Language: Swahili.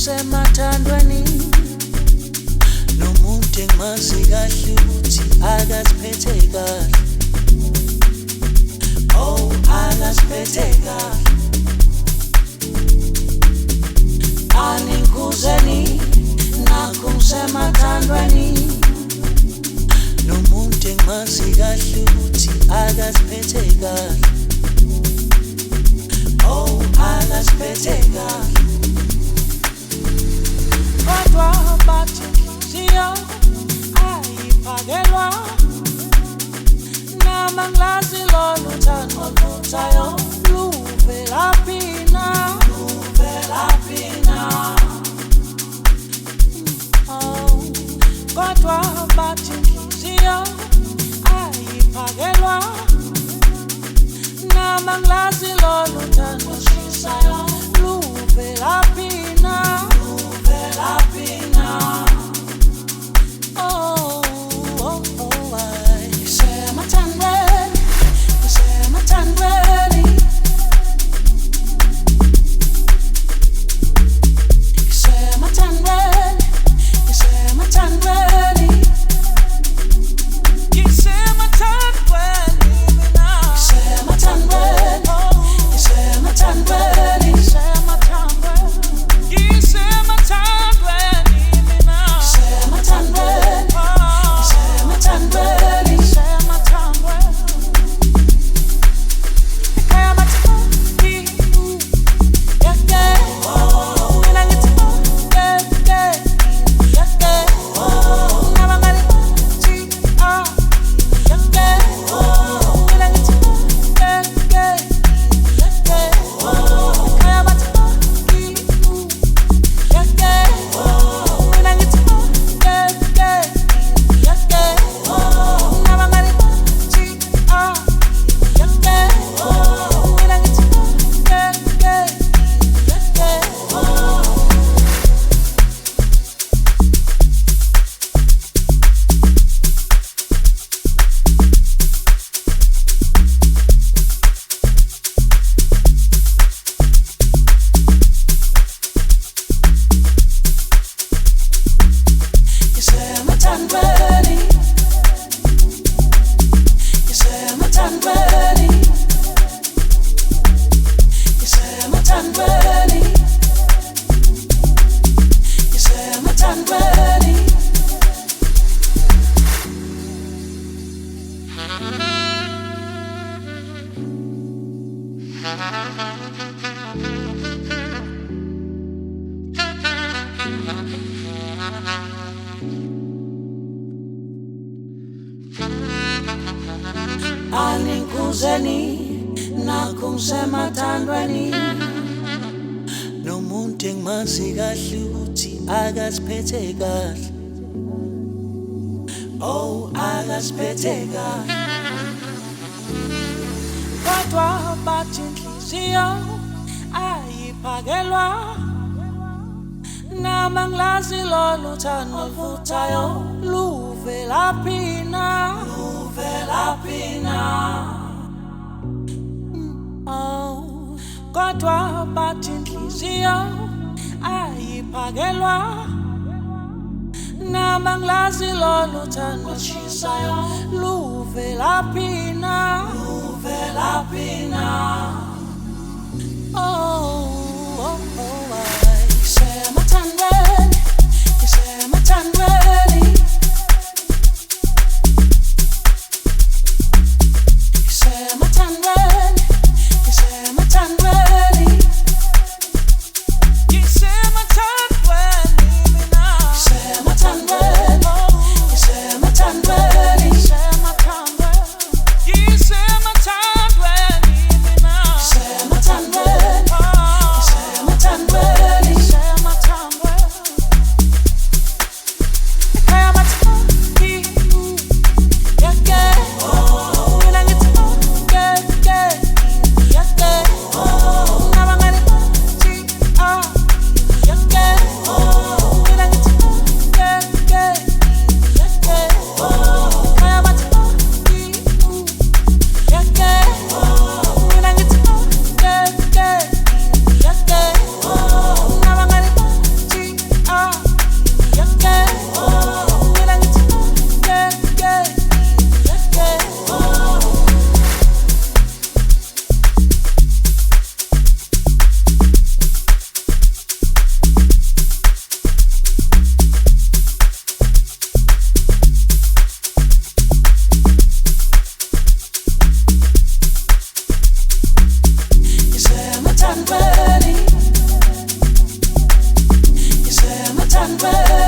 Semathandweni nomuntu engimazi kahle ukuthi akaziphethe kahle. Oh, akaziphethe kahle. Aninguzeni nakho ngisemathandweni nomuntu engimazi kahle ukuthi akaziphethe kahle. Oh, akaziphethe kahle. Kodwa bathi inhliziyo ayiphakelwa nama ngilazi lolu thando oluvuthayo luvelaphi na, luvelaphi na. Oh, kodwa bathi inhliziyo ayiphakelwa nama ngilazi lolu thando olushisayo luvelaphi na. Oh, oh, oh, Semathandweni, Semathandweni, Semathandweni, Semathandweni, Semathandweni, Semathandweni, Semathandweni, Aninguzeni nakho ngisemathandweni nomuntu engimazi kahle ukuthi akaziphethe kahle. Oh, akaziphethe kahle. Kodwa bathi inhliziyo ayiphakelwa nama ngilazi lolu thando oluvuthayo luvelaphi na, luvelaphi na. Oh, kodwa bathi inhliziyo ayiphakelwa nama ngilazi lolu thando olushisayo luvelaphi na, luvelaphi na. Oh, oh, oh, Semathandweni, Semathandweni, Semathandweni, Semathandweni, Semathandweni, Semathandweni, Semathandweni, kahle